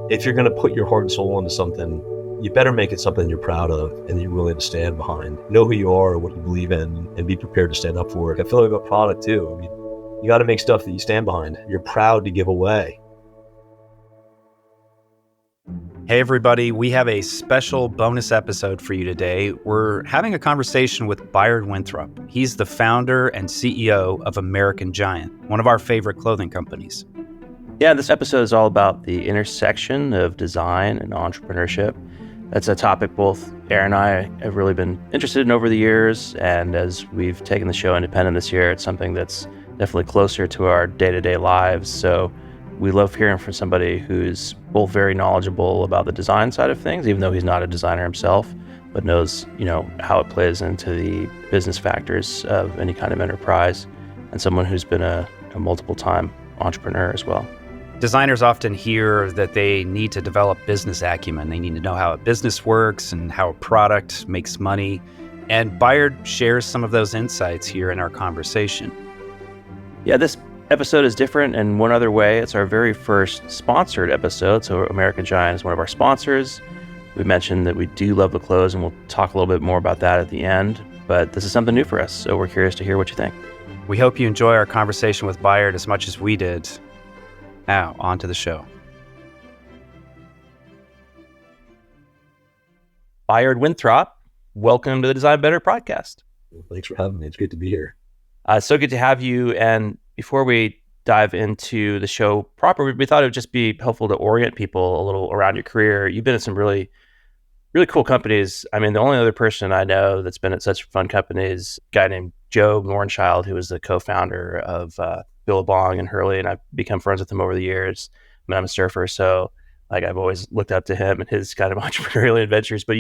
If you're going to put your heart and soul into something, you better make it something you're proud of and you're willing to stand behind. Know who you are, what you believe in, and be prepared to stand up for it. I feel like about product too. I mean, you got to make stuff that you stand behind. You're proud to give away. Hey everybody, we have a special bonus episode for you today. We're having a conversation with Bayard Winthrop. He's the founder and CEO of American Giant, one of our favorite clothing companies. Yeah, this episode is all about the intersection of design and entrepreneurship. That's a topic both Aaron and I have really been interested in over the years, and as we've taken the show independent this year, it's something that's definitely closer to our day-to-day lives. So we love hearing from somebody who's both very knowledgeable about the design side of things, even though he's not a designer himself, but knows, how it plays into the business factors of any kind of enterprise, and someone who's been a multiple-time entrepreneur as well. Designers often hear that they need to develop business acumen. They need to know how a business works and how a product makes money. And Bayard shares some of those insights here in our conversation. Yeah, this episode is different in one other way. It's our very first sponsored episode. So American Giant is one of our sponsors. We mentioned that we do love the clothes, and we'll talk a little bit more about that at the end. But this is something new for us, so we're curious to hear what you think. We hope you enjoy our conversation with Bayard as much as we did. Now, on to the show. Bayard Winthrop, welcome to the Design Better podcast. Well, thanks for having me. It's good to be here. So good to have you. And before we dive into the show proper, we thought it would just be helpful to orient people a little around your career. You've been at some really, really cool companies. I mean, the only other person I know that's been at such fun companies, a guy named Joe Nornchild, who was the co-founder of Billabong and Hurley, and I've become friends with him over the years. I mean, I'm a surfer, so I've always looked up to him and his kind of entrepreneurial adventures. But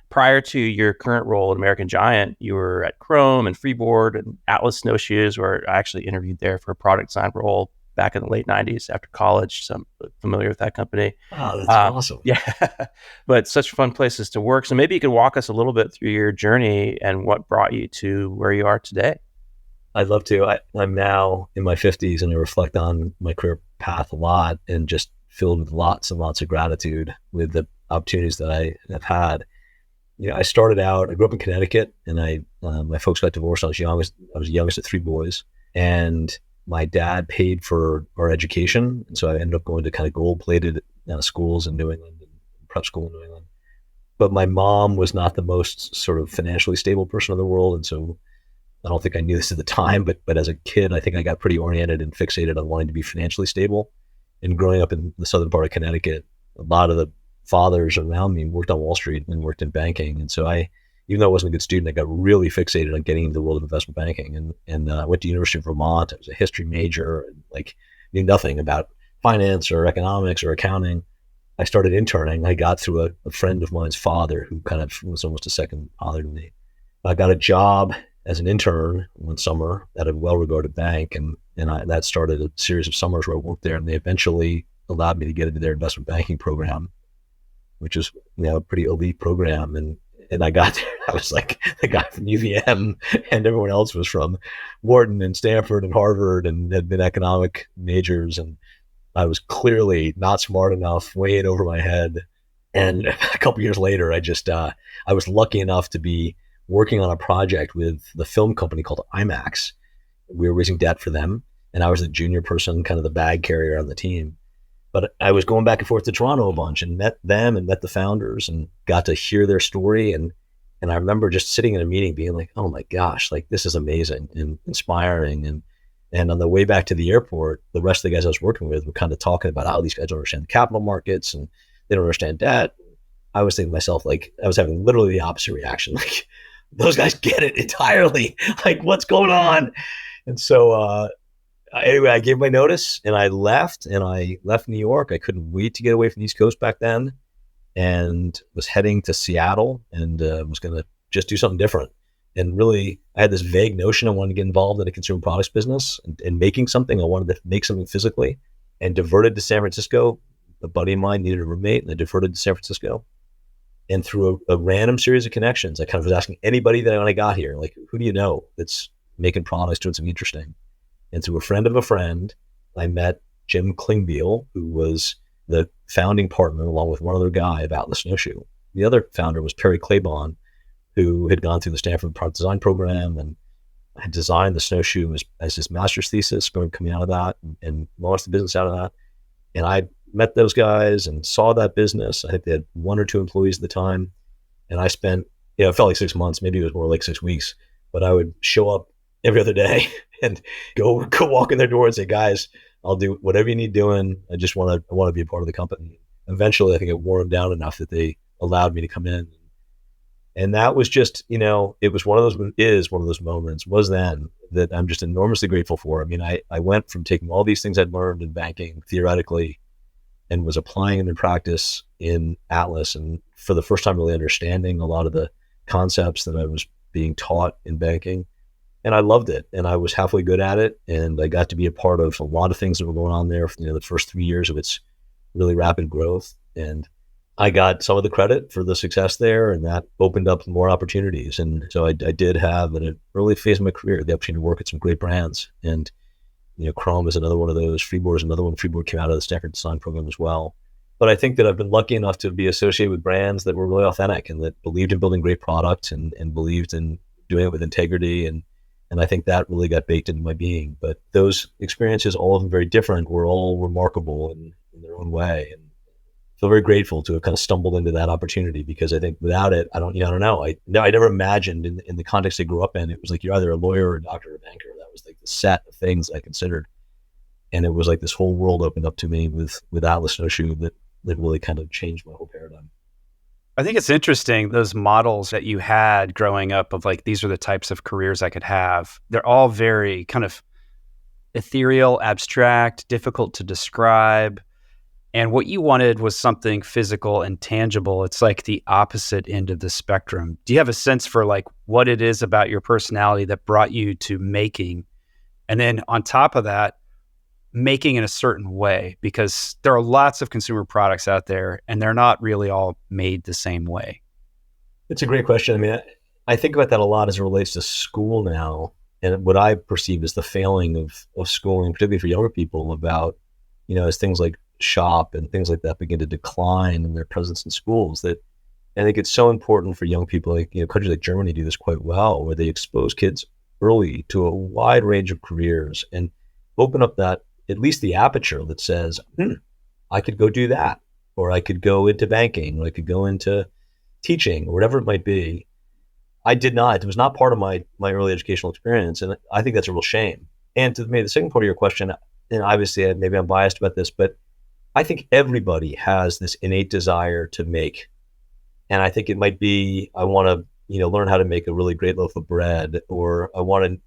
prior to your current role at American Giant, you were at Chrome and Freeboard and Atlas Snowshoes, where I actually interviewed there for a product design role back in the late 90s after college. So I'm familiar with that company. Oh, that's awesome. Yeah, but such fun places to work. So maybe you could walk us a little bit through your journey and what brought you to where you are today. I'd love to. I'm now in my 50s and I reflect on my career path a lot and just filled with lots and lots of gratitude with the opportunities that I have had. I started out, I grew up in Connecticut, and my folks got divorced. I was the youngest of three boys, and my dad paid for our education. And so I ended up going to kind of gold-plated schools in New England, and prep school in New England. But my mom was not the most sort of financially stable person in the world. And so I don't think I knew this at the time, but as a kid, I think I got pretty oriented and fixated on wanting to be financially stable. And growing up in the southern part of Connecticut, a lot of the fathers around me worked on Wall Street and worked in banking. And so even though I wasn't a good student, I got really fixated on getting into the world of investment banking. And I went to University of Vermont. I was a history major and knew nothing about finance or economics or accounting. I started interning. I got through a friend of mine's father who kind of was almost a second father to me. I got a job as an intern one summer at a well-regarded bank, and that started a series of summers where I worked there, and they eventually allowed me to get into their investment banking program, which is a pretty elite program. And I got there, I was like the guy from UVM, and everyone else was from Wharton and Stanford and Harvard and had been economic majors, and I was clearly not smart enough, way in over my head. And a couple years later, I was lucky enough to be working on a project with the film company called IMAX. We were raising debt for them, and I was the junior person, kind of the bag carrier on the team. But I was going back and forth to Toronto a bunch and met them and met the founders and got to hear their story. And I remember just sitting in a meeting being like, oh my gosh, this is amazing and inspiring. And on the way back to the airport, the rest of the guys I was working with were kind of talking about how these guys don't understand the capital markets and they don't understand debt. I was thinking to myself, I was having literally the opposite reaction. Those guys get it entirely. What's going on? And so anyway, I gave my notice and I left New York. I couldn't wait to get away from the East Coast back then, and was heading to Seattle and was going to just do something different. And really, I had this vague notion I wanted to get involved in a consumer products business and making something. I wanted to make something physically, and diverted to San Francisco. A buddy of mine needed a roommate, and I diverted to San Francisco. And through a random series of connections, I kind of was asking anybody that when I got here, who do you know that's making products, doing something interesting? And through a friend of a friend, I met Jim Klingbeil, who was the founding partner along with one other guy of Atlas Snowshoe. The other founder was Perry Claiborne, who had gone through the Stanford product design program and had designed the snowshoe as his master's thesis, coming out of that and launched the business out of that. And I met those guys and saw that business. I think they had 1 or 2 employees at the time. And I spent, it felt like 6 months, maybe it was more like 6 weeks, but I would show up every other day and go walk in their door and say, guys, I'll do whatever you need doing. I want to be a part of the company. Eventually, I think it wore them down enough that they allowed me to come in. And that was just, it was one of those moments, was then, that I'm just enormously grateful for. I mean, I went from taking all these things I'd learned in banking theoretically and was applying them in practice in Atlas, and for the first time really understanding a lot of the concepts that I was being taught in banking. And I loved it, and I was halfway good at it, and I got to be a part of a lot of things that were going on there, the first 3 years of its really rapid growth. And I got some of the credit for the success there, and that opened up more opportunities. And so I did have, in an early phase of my career, the opportunity to work at some great brands. And, Chrome is another one of those. Freeboard is another one. Freeboard came out of the Stanford design program as well. But I think that I've been lucky enough to be associated with brands that were really authentic and that believed in building great products and believed in doing it with integrity. And I think that really got baked into my being. But those experiences, all of them very different, were all remarkable in their own way. And feel very grateful to have kind of stumbled into that opportunity, because I think without it, I don't know. I never imagined in the context I grew up in, it was like you're either a lawyer or a doctor or a banker. That was like the set of things I considered. And it was like this whole world opened up to me with Atlas Snowshoe that really kind of changed my whole paradigm. I think it's interesting, those models that you had growing up of like, these are the types of careers I could have. They're all very kind of ethereal, abstract, difficult to describe. And what you wanted was something physical and tangible. It's like the opposite end of the spectrum. Do you have a sense for like what it is about your personality that brought you to making? And then on top of that, making in a certain way, because there are lots of consumer products out there and they're not really all made the same way. It's a great question. I mean, I think about that a lot as it relates to school now, and what I perceive as the failing of schooling, particularly for younger people, about, as things like shop and things like that begin to decline in their presence in schools, that I think it's so important for young people, like, countries like Germany do this quite well, where they expose kids early to a wide range of careers and open up that, at least the aperture that says, I could go do that, or I could go into banking, or I could go into teaching, or whatever it might be. I did not. It was not part of my early educational experience, and I think that's a real shame. And to maybe the second part of your question, and obviously maybe I'm biased about this, but I think everybody has this innate desire to make. And I think it might be, I want to, learn how to make a really great loaf of bread, or I want to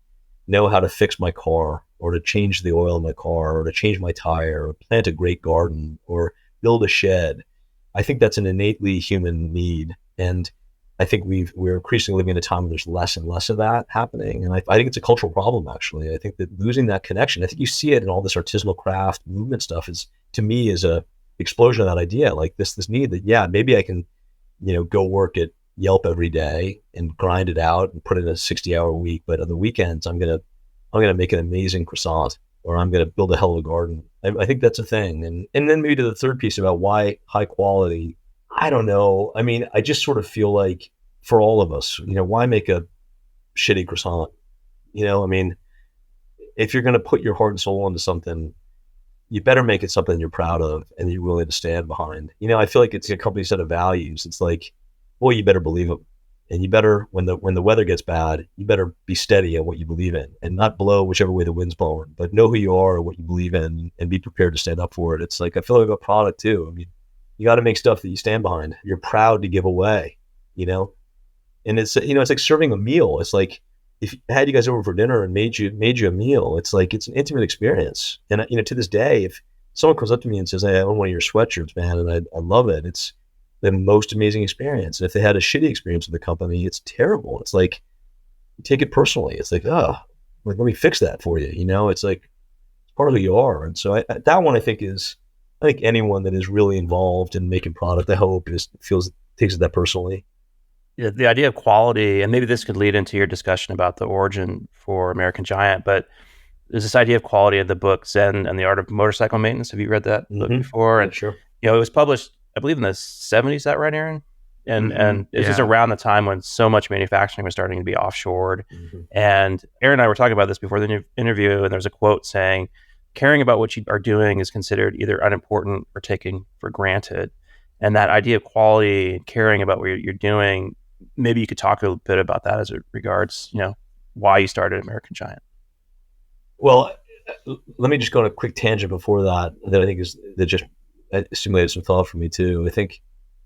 know how to fix my car, or to change the oil in my car, or to change my tire, or plant a great garden, or build a shed. I think that's an innately human need. And I think we're increasingly living in a time where there's less and less of that happening. And I think it's a cultural problem, actually. I think that losing that connection, I think you see it in all this artisanal craft movement stuff, to me is a explosion of that idea, like this need that, maybe I can, go work at Yelp every day and grind it out and put in a 60-hour week. But on the weekends, I'm going to make an amazing croissant, or I'm going to build a hell of a garden. I think that's a thing. And then maybe to the third piece about why high quality, I don't know. I mean, I just sort of feel like for all of us, why make a shitty croissant? I mean, if you're going to put your heart and soul into something, you better make it something you're proud of and you're willing to stand behind. I feel like it's a company set of values. It's like, well, you better believe them. And you better, when the weather gets bad, you better be steady at what you believe in and not blow whichever way the wind's blowing, but know who you are, what you believe in, and be prepared to stand up for it. It's like, I feel like a product too. I mean, you got to make stuff that you stand behind. You're proud to give away, and it's, it's like serving a meal. It's like, if I had you guys over for dinner and made you a meal, it's like, it's an intimate experience. And, to this day, if someone comes up to me and says, hey, I own one of your sweatshirts, man, and I love it, it's the most amazing experience. And if they had a shitty experience with the company, it's terrible. It's like, you take it personally. It's like, let me fix that for you. It's like, it's part of who you are. And so that one, I think anyone that is really involved in making product, I hope, takes it that personally. Yeah, the idea of quality, and maybe this could lead into your discussion about the origin for American Giant, but there's this idea of quality in the book Zen and the Art of Motorcycle Maintenance. Have you read that book before? And sure. it was published, I believe, in the 70s. Is that right, Aaron? And it's just around the time when so much manufacturing was starting to be offshored. And Aaron and I were talking about this before the interview, and there's a quote saying, caring about what you are doing is considered either unimportant or taken for granted. And that idea of quality and caring about what you're doing, maybe you could talk a little bit about that as it regards, why you started American Giant. Well, let me just go on a quick tangent before that I think that just stimulated some thought for me too. I think,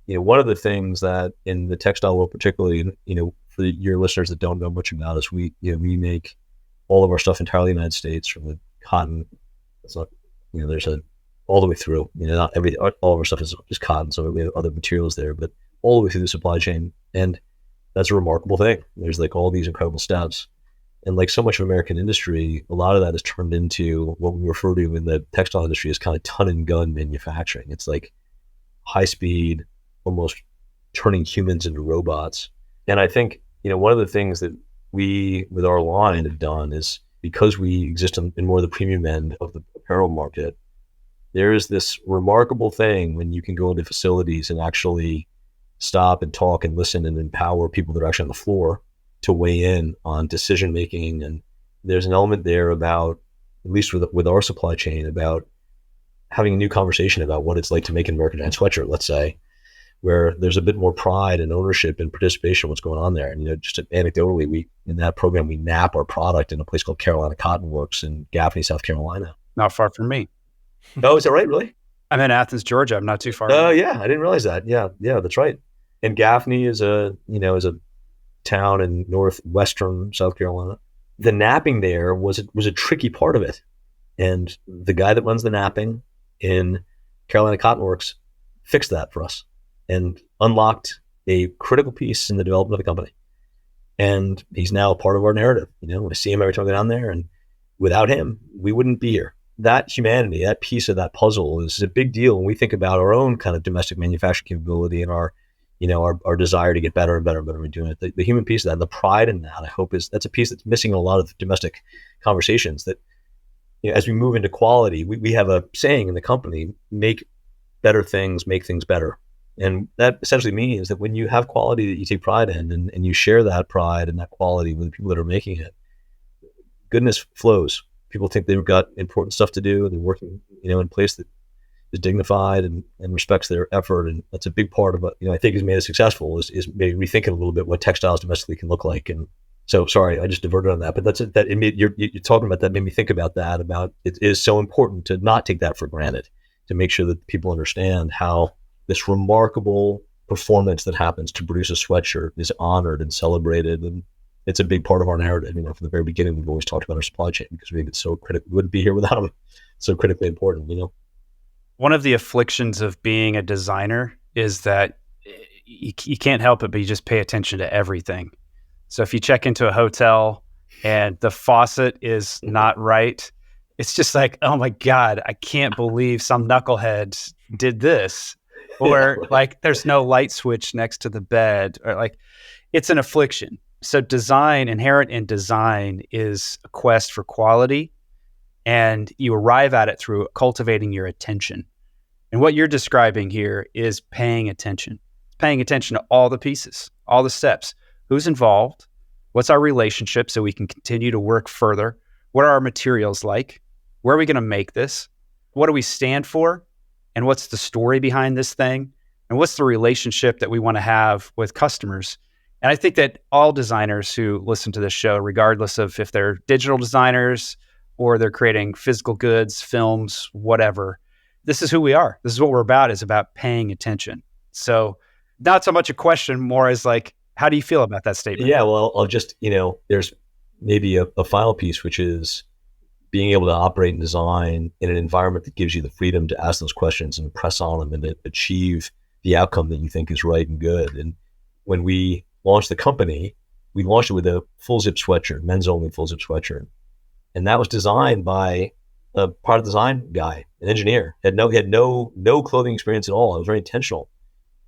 one of the things that in the textile world, particularly, for your listeners that don't know much about us, we make all of our stuff entirely in the United States, from the cotton. It's not, there's all the way through, not all of our stuff is cotton. So we have other materials there, but all the way through the supply chain. And that's a remarkable thing. There's like all these incredible steps. And like so much of American industry, a lot of that is turned into what we refer to in the textile industry as kind of ton and gun manufacturing. It's like high speed, almost turning humans into robots. And I think, one of the things that we, with our line, have done is, because we exist in more of the premium end of the apparel market, there is this remarkable thing when you can go into facilities and actually stop and talk and listen and empower people that are actually on the floor to weigh in on decision making. And there's an element there about, at least with our supply chain, about having a new conversation about what it's like to make an American Giant sweatshirt, let's say, where there's a bit more pride and ownership and participation in what's going on there. And just anecdotally, in that program, we nap our product in a place called Carolina Cotton Works in Gaffney, South Carolina. Not far from me. Oh, is that right? Really? I'm in Athens, Georgia. I'm not too far. Oh, yeah. I didn't realize that. Yeah, that's right. And Gaffney is a town in northwestern South Carolina. The napping there was a tricky part of it. And the guy that runs the napping in Carolina Cotton Works fixed that for us and unlocked a critical piece in the development of the company. And he's now a part of our narrative. I see him every time I go down there, and without him, we wouldn't be here. That humanity, that piece of that puzzle is a big deal when we think about our own kind of domestic manufacturing capability and our desire to get better and better and better at doing it. The human piece of that, the pride in that, I hope that's a piece that's missing in a lot of domestic conversations. That as we move into quality, we have a saying in the company: make better things, make things better. And that essentially means that when you have quality that you take pride in, and you share that pride and that quality with the people that are making it, goodness flows. People think they've got important stuff to do, and they're working, in a place that is dignified and respects their effort. And that's a big part of what, I think has made us successful is maybe rethinking a little bit what textiles domestically can look like. And so, sorry, I just diverted on that, but that's it. That you're talking about that made me think about that, about it is so important to not take that for granted, to make sure that people understand how this remarkable performance that happens to produce a sweatshirt is honored and celebrated. And it's a big part of our narrative. From the very beginning, we've always talked about our supply chain because we think it's so critical. We wouldn't be here without them. So critically important, One of the afflictions of being a designer is that you can't help it, but you just pay attention to everything. So if you check into a hotel and the faucet is not right, it's just like, oh my God, I can't believe some knucklehead did this. Or like there's no light switch next to the bed, or like it's an affliction. So inherent in design is a quest for quality, and you arrive at it through cultivating your attention. And what you're describing here is paying attention. Paying attention to all the pieces, all the steps. Who's involved? What's our relationship so we can continue to work further? What are our materials like? Where are we going to make this? What do we stand for? And what's the story behind this thing? And what's the relationship that we want to have with customers? And I think that all designers who listen to this show, regardless of if they're digital designers or they're creating physical goods, films, whatever, this is who we are. This is what we're about, is about paying attention. So not so much a question, more as like, how do you feel about that statement? Yeah, well, I'll just, there's maybe a final piece, which is being able to operate and design in an environment that gives you the freedom to ask those questions and press on them and to achieve the outcome that you think is right and good. And when we launched the company, we launched it with a full zip sweatshirt, men's only full zip sweatshirt. And that was designed by a product design guy, an engineer. He had no clothing experience at all. It was very intentional.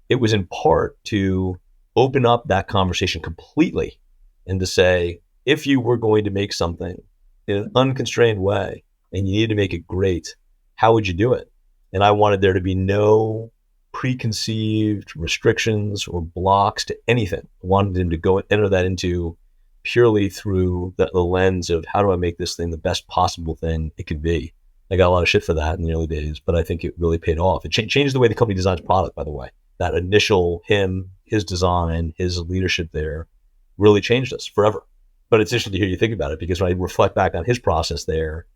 It was in part to open up that conversation completely and to say, if you were going to make something in an unconstrained way and you needed to make it great, how would you do it? And I wanted there to be no preconceived restrictions or blocks to anything. I wanted him to go and enter that into purely through the lens of how do I make this thing the best possible thing it could be. I got a lot of shit for that in the early days, but I think it really paid off. It changed the way the company designs product, by the way. That initial his design, his leadership there really changed us forever. But it's interesting to hear you think about it, because when I reflect back on his process there,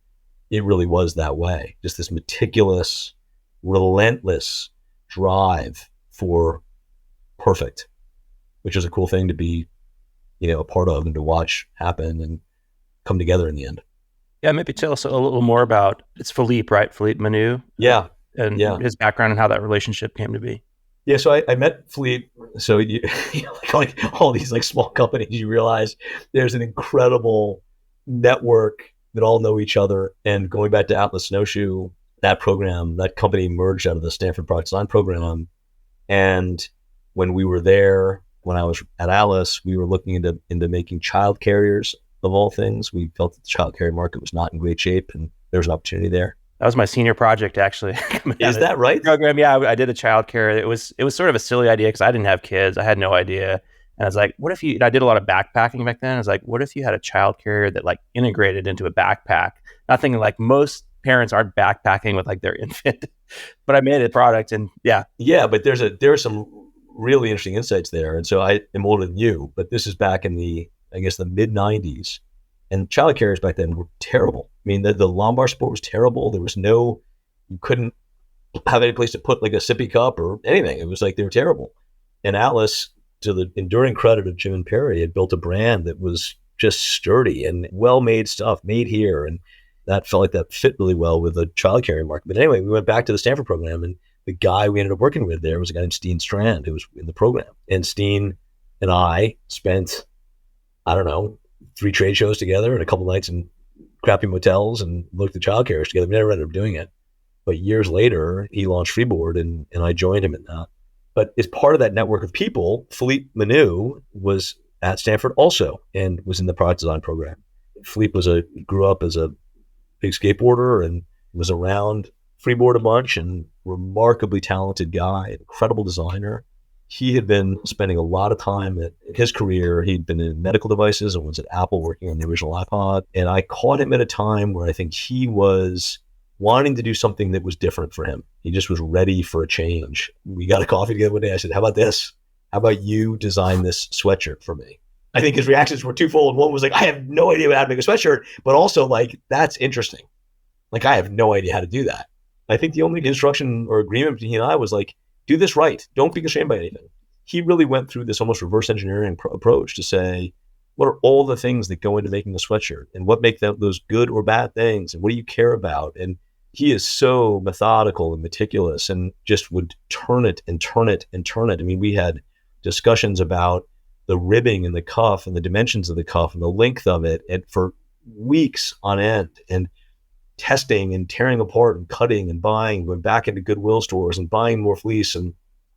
it really was that way. Just this meticulous, relentless drive for perfect, which is a cool thing to be, a part of and to watch happen and come together in the end. Yeah, maybe tell us a little more about, it's Philippe, right? Philippe Manu. Yeah. And his background and how that relationship came to be. Yeah, so I met Philippe. So like all these like small companies, you realize there's an incredible network that all know each other. And going back to Atlas Snowshoe, that company merged out of the Stanford Product Design program. And when we were there, when I was at Atlas, we were looking into making child carriers of all things. We felt that the child carrier market was not in great shape, and there was an opportunity there. That was my senior project, actually. Is that right? Program, yeah. I did a child care. It was sort of a silly idea because I didn't have kids. I had no idea. And I was like, what if I did a lot of backpacking back then. I was like, what if you had a child carrier that like integrated into a backpack? Not thinking like most parents aren't backpacking with like their infant, but I made a product and yeah. Yeah, but there are some really interesting insights there. And so I am older than you, but this is back in the mid 90s. And child carriers back then were terrible. I mean, the lumbar support was terrible. You couldn't have any place to put like a sippy cup or anything. It was like they were terrible. And Atlas, to the enduring credit of Jim and Perry, had built a brand that was just sturdy and well-made stuff made here. And that felt like that fit really well with the child carrier market. But anyway, we went back to the Stanford program, and the guy we ended up working with there was a guy named Steen Strand, who was in the program. And Steen and I spent, 3 trade shows together and a couple nights in crappy motels and looked at child carriers together. We never ended up doing it. But years later, he launched Freeboard, and I joined him in that. But as part of that network of people, Philippe Manu was at Stanford also and was in the product design program. Philippe grew up as a big skateboarder and was around Freeboard a bunch, and remarkably talented guy, incredible designer. He had been spending a lot of time in his career. He'd been in medical devices and was at Apple working on the original iPod. And I caught him at a time where I think he was wanting to do something that was different for him. He just was ready for a change. We got a coffee together one day. I said, how about this? How about you design this sweatshirt for me? I think his reactions were twofold. One was like, I have no idea how to make a sweatshirt, but also like, that's interesting. Like, I have no idea how to do that. I think the only instruction or agreement between he and I was like, do this right. Don't be constrained by anything. He really went through this almost reverse engineering approach to say, what are all the things that go into making a sweatshirt, and what make those good or bad things, and what do you care about? And he is so methodical and meticulous, and just would turn it and turn it and turn it. I mean, we had discussions about the ribbing and the cuff and the dimensions of the cuff and the length of it, and for weeks on end, and testing and tearing apart and cutting and buying, going back into Goodwill stores and buying more fleece.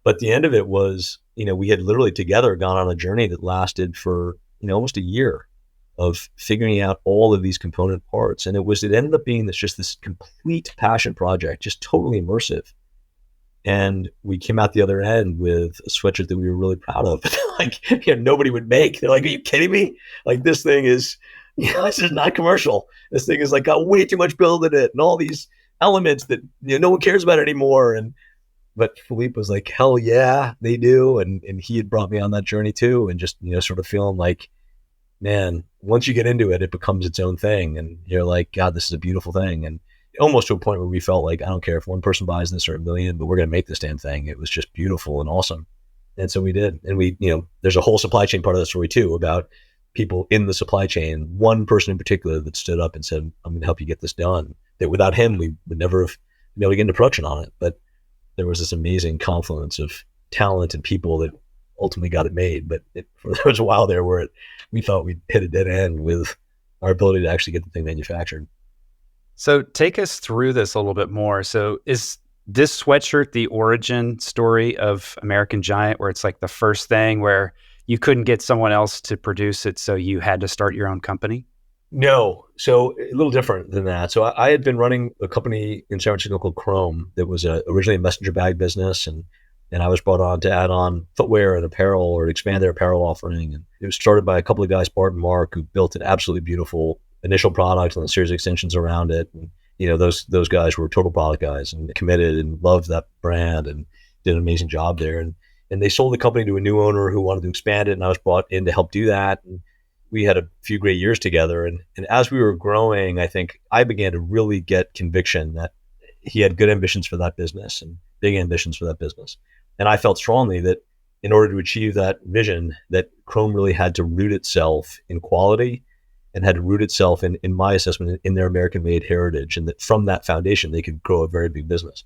But the end of it was, we had literally together gone on a journey that lasted for, almost a year of figuring out all of these component parts. And it ended up being this complete passion project, just totally immersive. And we came out the other end with a sweatshirt that we were really proud of. Nobody would make. They're like, are you kidding me? Like, this thing is, this is not commercial. This thing is like got way too much build in it and all these elements that no one cares about anymore. But Philippe was like, hell yeah, they do. And he had brought me on that journey too. And just, sort of feeling like, man, once you get into it, it becomes its own thing. And you're like, God, this is a beautiful thing. And almost to a point where we felt like, I don't care if one person buys this or a million, but we're going to make this damn thing. It was just beautiful and awesome. And so we did. And we, there's a whole supply chain part of the story too, about people in the supply chain, one person in particular that stood up and said, I'm going to help you get this done. That without him, we would never have been able to get into production on it. But there was this amazing confluence of talent and people that ultimately got it made. But there was a while there where we thought we'd hit a dead end with our ability to actually get the thing manufactured. So take us through this a little bit more. So is this sweatshirt the origin story of American Giant, where it's like the first thing where you couldn't get someone else to produce it, so you had to start your own company? No. So a little different than that. So I had been running a company in San Francisco called Chrome that was originally a messenger bag business. And I was brought on to add on footwear and apparel or expand their apparel offering. And it was started by a couple of guys, Bart and Mark, who built an absolutely beautiful initial product and a series of extensions around it. And, those guys were total product guys and committed and loved that brand and did an amazing job there. And they sold the company to a new owner who wanted to expand it. And I was brought in to help do that. And we had a few great years together. And as we were growing, I think I began to really get conviction that he had good ambitions for that business and big ambitions for that business. And I felt strongly that in order to achieve that vision, that Chrome really had to root itself in quality and had to root itself in my assessment, in their American-made heritage. And that from that foundation, they could grow a very big business.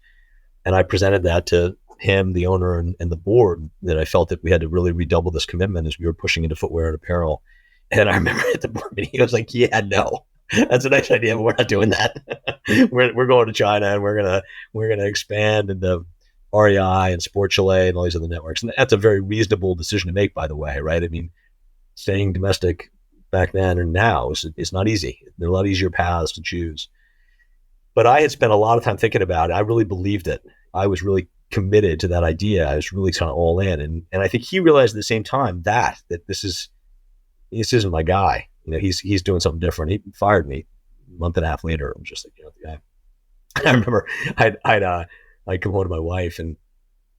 And I presented that to him, the owner, and the board, that I felt that we had to really redouble this commitment as we were pushing into footwear and apparel. And I remember at the board meeting, he was like, "Yeah, no, that's a nice idea, but we're not doing that. we're going to China and we're gonna expand into REI and Sport Chalet and all these other networks." And that's a very reasonable decision to make, by the way, right? I mean, staying domestic back then and now is not easy. There are a lot easier paths to choose. But I had spent a lot of time thinking about it. I really believed it. I was really committed to that idea. I was really kind of all in. And I think he realized at the same time that this isn't my guy. He's doing something different. He fired me a month and a half later. I'm just like, the guy. I remember I'd come home to my wife, and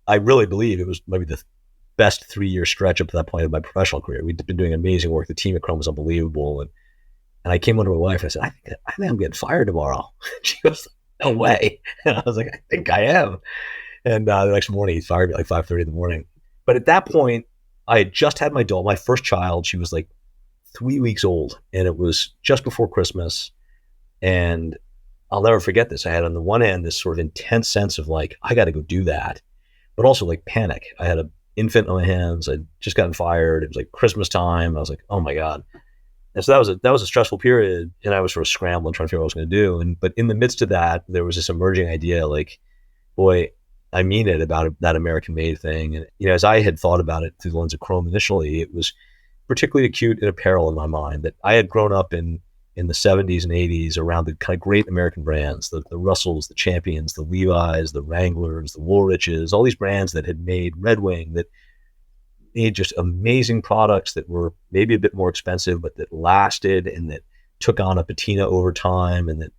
I really believe it was maybe the best 3-year stretch up to that point of my professional career. We'd been doing amazing work. The team at Chrome was unbelievable. And I came home to my wife and I said, I think I'm getting fired tomorrow. She goes, "No way." And I was like, "I think I am." And the next morning he fired me at like 5:30 in the morning. But at that point, I had just had my first child. She was like 3 weeks old, and it was just before Christmas. And I'll never forget this. I had on the one hand this sort of intense sense of like, I got to go do that, but also like panic. I had an infant on my hands. I'd just gotten fired. It was like Christmas time. I was like, oh my God. And so that was a stressful period, and I was sort of scrambling, trying to figure out what I was going to do. But in the midst of that, there was this emerging idea, like, boy, I mean it about that American-made thing. And as I had thought about it through the lens of Chrome initially, it was particularly acute in apparel in my mind. That I had grown up in the 70s and 80s around the kind of great American brands, the Russells, the Champions, the Levi's, the Wranglers, the Woolriches, all these brands that had made Red Wing, that made just amazing products that were maybe a bit more expensive, but that lasted and that took on a patina over time. And that,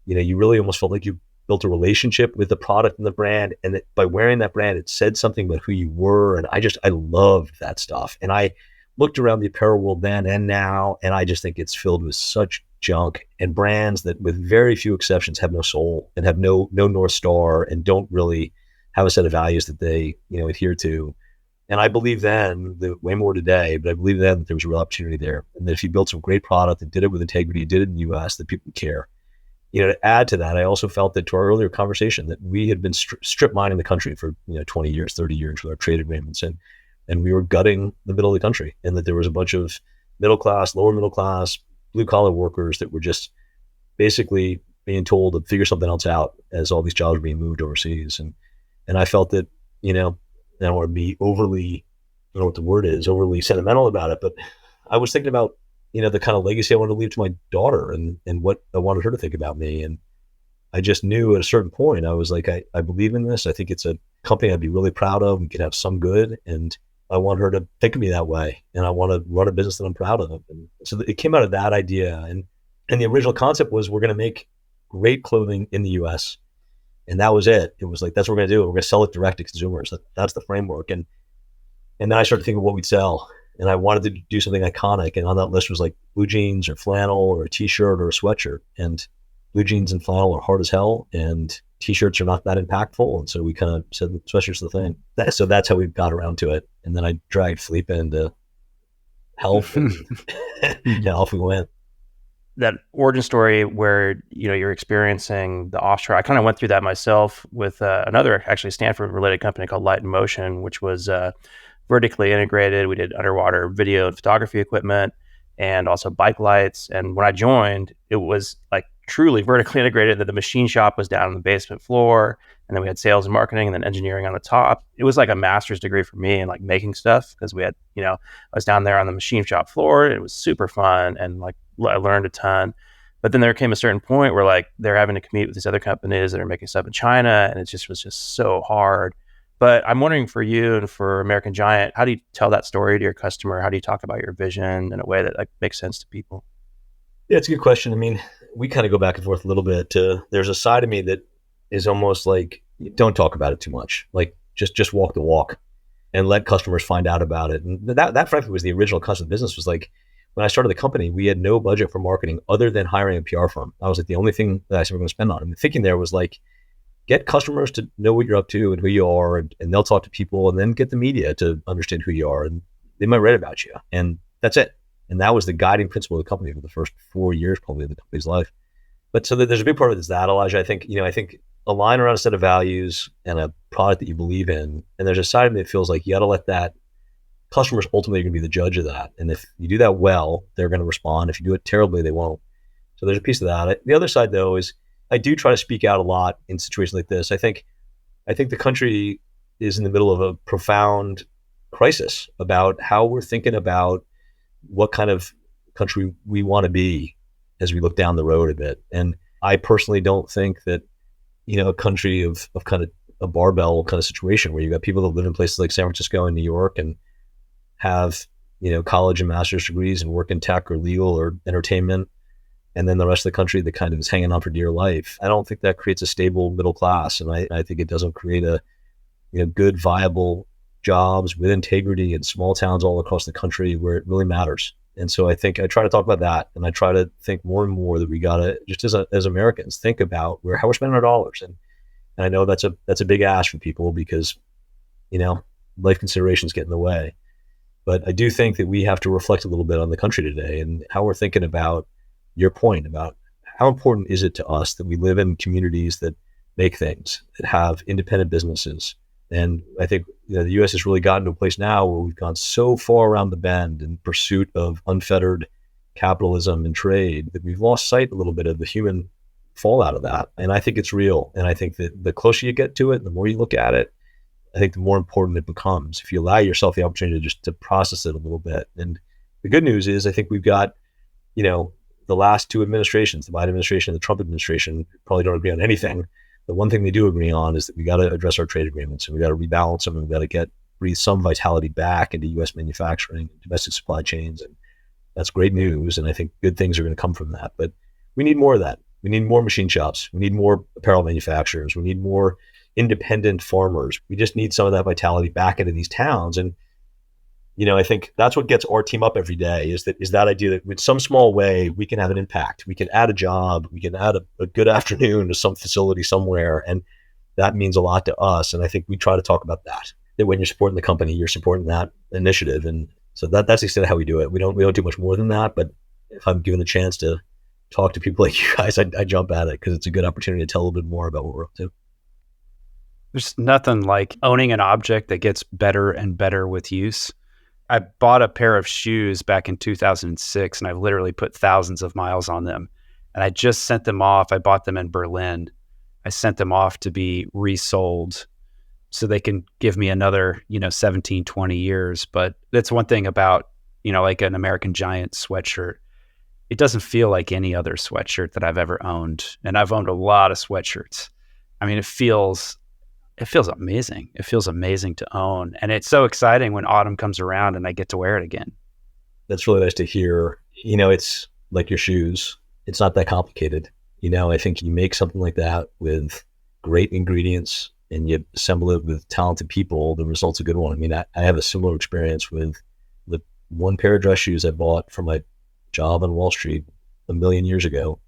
you really almost felt like you built a relationship with the product and the brand. And that by wearing that brand, it said something about who you were. And I loved that stuff. And I looked around the apparel world then and now, and I just think it's filled with such junk and brands that, with very few exceptions, have no soul and have no North Star and don't really have a set of values that they, adhere to. And I believe then, way more today, but I believe then that there was a real opportunity there. And that if you built some great product and did it with integrity, did it in the US, that people would care. To add to that, I also felt that, to our earlier conversation, that we had been strip mining the country for 20 years, 30 years with our trade agreements. And we were gutting the middle of the country, and that there was a bunch of middle class, lower middle class, blue collar workers that were just basically being told to figure something else out as all these jobs were being moved overseas. And I felt that, I don't want to be overly, I don't know what the word is, overly sentimental about it, but I was thinking about, the kind of legacy I wanted to leave to my daughter and what I wanted her to think about me. And I just knew at a certain point, I was like, I believe in this. I think it's a company I'd be really proud of. We could have some good, and I want her to think of me that way. And I want to run a business that I'm proud of. And so it came out of that idea. And the original concept was, we're going to make great clothing in the US. And that was it. It was like, that's what we're going to do. We're going to sell it direct to consumers. That's the framework. And then I started thinking of what we'd sell. And I wanted to do something iconic. And on that list was like blue jeans or flannel or a t-shirt or a sweatshirt. And blue jeans and flannel are hard as hell. And t-shirts are not that impactful. And so we kind of said, sweatshirts are the thing. So that's how we got around to it. And then I dragged Felipe into help. And off we went. That origin story where you're experiencing the offshore, I kind of went through that myself with another actually Stanford related company called Light in Motion, which was vertically integrated. We did underwater video and photography equipment and also bike lights. And when I joined, it was like truly vertically integrated, that the machine shop was down on the basement floor, and then we had sales and marketing and then engineering on the top. It was like a master's degree for me in like making stuff, because we had, I was down there on the machine shop floor. It was super fun and like I learned a ton. But then there came a certain point where like they're having to compete with these other companies that are making stuff in China, and it was just so hard. But I'm wondering for you and for American Giant, how do you tell that story to your customer? How do you talk about your vision in a way that like makes sense to people? Yeah, it's a good question. I mean, we kind of go back and forth a little bit. There's a side of me that is almost like, don't talk about it too much. Like just walk the walk and let customers find out about it. And that frankly was the original concept of the business. Was like, when I started the company, we had no budget for marketing other than hiring a PR firm. That was like the only thing that I said we're going to spend on. And the thinking there was like, get customers to know what you're up to and who you are, and they'll talk to people, and then get the media to understand who you are, and they might write about you. And that's it. And that was the guiding principle of the company for the first 4 years, probably, of the company's life. But so there's a big part of it is that, Elijah. I think align around a set of values and a product that you believe in. And there's a side of me that feels like you got to let that, customers ultimately are going to be the judge of that. And if you do that well, they're going to respond. If you do it terribly, they won't. So there's a piece of that. The other side, though, is I do try to speak out a lot in situations like this. I think the country is in the middle of a profound crisis about how we're thinking about what kind of country we want to be as we look down the road a bit. And I personally don't think that, a country of kind of a barbell kind of situation where you got people that live in places like San Francisco and New York and have, college and master's degrees and work in tech or legal or entertainment, and then the rest of the country that kind of is hanging on for dear life. I don't think that creates a stable middle class. And I think it doesn't create a, good, viable jobs with integrity in small towns all across the country where it really matters. And so I think I try to talk about that, and I try to think more and more that we got to, just as Americans, think about how we're spending our dollars. And I know that's a big ask for people because, life considerations get in the way. But I do think that we have to reflect a little bit on the country today and how we're thinking about your point about how important is it to us that we live in communities that make things, that have independent businesses. And I think the U.S. has really gotten to a place now where we've gone so far around the bend in pursuit of unfettered capitalism and trade that we've lost sight a little bit of the human fallout of that. And I think it's real. And I think that the closer you get to it, the more you look at it, I think the more important it becomes if you allow yourself the opportunity to process it a little bit. And the good news is I think we've got, the last two administrations, the Biden administration and the Trump administration, probably don't agree on anything. The one thing they do agree on is that we got to address our trade agreements, and we got to rebalance them, and we got to breathe some vitality back into U.S. manufacturing, domestic supply chains. And that's great news. And I think good things are going to come from that. But we need more of that. We need more machine shops. We need more apparel manufacturers. We need more independent farmers. We just need some of that vitality back into these towns. And I think that's what gets our team up every day is that idea that in some small way we can have an impact. We can add a job. We can add a good afternoon to some facility somewhere, and that means a lot to us. And I think we try to talk about that when you're supporting the company, you're supporting that initiative. And so that's the extent of how we do it. We don't do much more than that. But if I'm given the chance to talk to people like you guys, I jump at it because it's a good opportunity to tell a little bit more about what we're up to. There's nothing like owning an object that gets better and better with use. I bought a pair of shoes back in 2006, and I've literally put thousands of miles on them. And I just sent them off. I bought them in Berlin. I sent them off to be resold so they can give me another, 17, 20 years. But that's one thing about, like an American Giant sweatshirt. It doesn't feel like any other sweatshirt that I've ever owned. And I've owned a lot of sweatshirts. I mean, it feels amazing. It feels amazing to own. And it's so exciting when autumn comes around and I get to wear it again. That's really nice to hear. It's like your shoes. It's not that complicated. I think you make something like that with great ingredients and you assemble it with talented people, the result's a good one. I mean, I have a similar experience with the one pair of dress shoes I bought for my job on Wall Street a million years ago.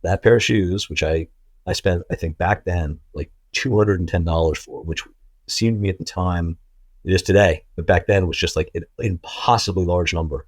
That pair of shoes, which I spent, I think back then, like $210 for, which seemed to me at the time, it is today, but back then was just like an impossibly large number.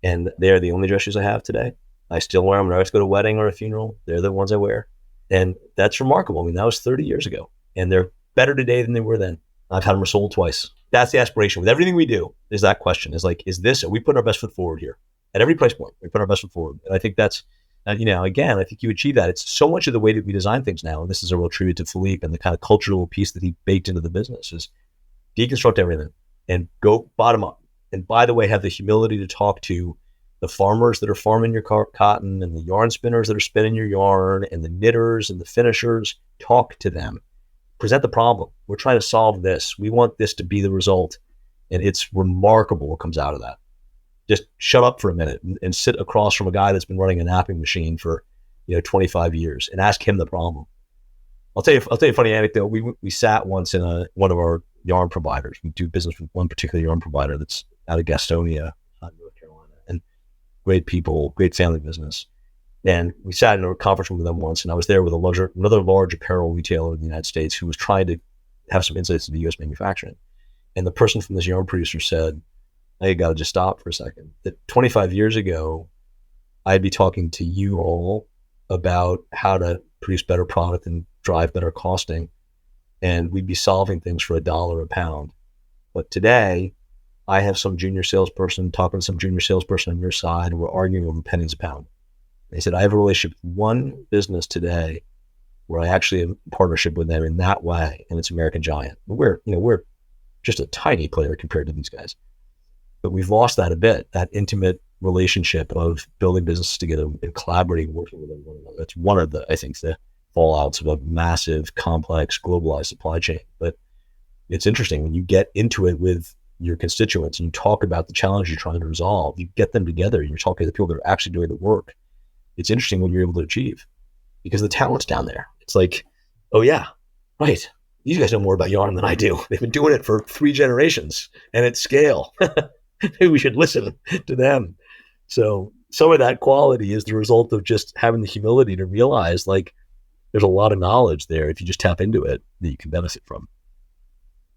And they're the only dress shoes I have today. I still wear them when I always go to a wedding or a funeral. They're the ones I wear. And that's remarkable. I mean, that was 30 years ago. And they're better today than they were then. I've had them resold twice. That's the aspiration. With everything we do, is that question. Is like, are we putting our best foot forward here? At every price point, we put our best foot forward. And I think that's, again, I think you achieve that. It's so much of the way that we design things now. And this is a real tribute to Philippe and the kind of cultural piece that he baked into the business is deconstruct everything and go bottom up. And by the way, have the humility to talk to the farmers that are farming your cotton, and the yarn spinners that are spinning your yarn, and the knitters and the finishers. Talk to them. Present the problem. We're trying to solve this. We want this to be the result. And it's remarkable what comes out of that. Just shut up for a minute and sit across from a guy that's been running a napping machine for 25 years and ask him the problem. I'll tell you a funny anecdote. We sat once in one of our yarn providers. We do business with one particular yarn provider that's out of Gastonia, North Carolina, and great people, great family business. And we sat in a conference room with them once, and I was there with another large apparel retailer in the United States who was trying to have some insights into U.S. manufacturing. And the person from this yarn producer said, "Hey, you got to just stop for a second. That 25 years ago, I'd be talking to you all about how to produce better product and drive better costing, and we'd be solving things for $1 a pound. But today, I have some junior salesperson talking to some junior salesperson on your side, and we're arguing over pennies a pound." They said, "I have a relationship with one business today where I actually have a partnership with them in that way, and it's American Giant. We're just a tiny player compared to these guys. But we've lost that a bit, that intimate relationship of building businesses together and collaborating, working with one another. That's one of the, I think, the fallouts of a massive, complex, globalized supply chain. But it's interesting when you get into it with your constituents and you talk about the challenge you're trying to resolve, you get them together, and you're talking to the people that are actually doing the work. It's interesting what you're able to achieve because the talent's down there. It's like, oh yeah, right. These guys know more about yarn than I do. They've been doing it for 3 generations and at scale. Maybe we should listen to them. So some of that quality is the result of just having the humility to realize like there's a lot of knowledge there if you just tap into it that you can benefit from.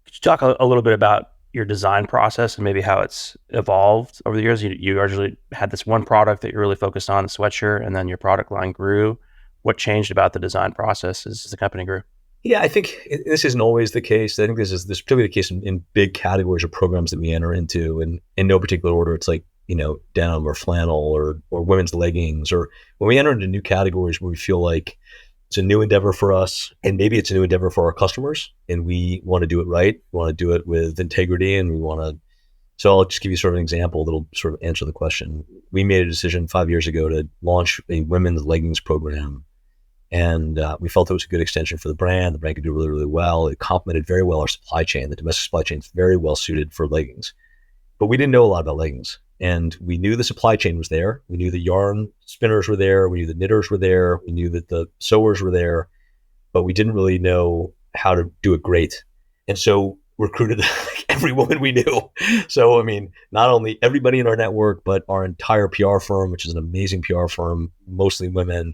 Could you talk a little bit about your design process and maybe how it's evolved over the years? You originally had this one product that you're really focused on, the sweatshirt, and then your product line grew. What changed about the design process as the company grew? Yeah, I think this isn't always the case. I think this is particularly the case in big categories or programs that we enter into, and in no particular order. It's like, denim or flannel or women's leggings, or when we enter into new categories where we feel like it's a new endeavor for us, and maybe it's a new endeavor for our customers, and we want to do it right. We want to do it with integrity, and we want to. So I'll just give you sort of an example that'll sort of answer the question. We made a decision 5 years ago to launch a women's leggings program. And we felt it was a good extension for the brand. The brand could do really, really well. It complemented very well our supply chain. The domestic supply chain is very well suited for leggings. But we didn't know a lot about leggings. And we knew the supply chain was there. We knew the yarn spinners were there. We knew the knitters were there. We knew that the sewers were there. But we didn't really know how to do it great. And so recruited every woman we knew. So, not only everybody in our network, but our entire PR firm, which is an amazing PR firm, mostly women.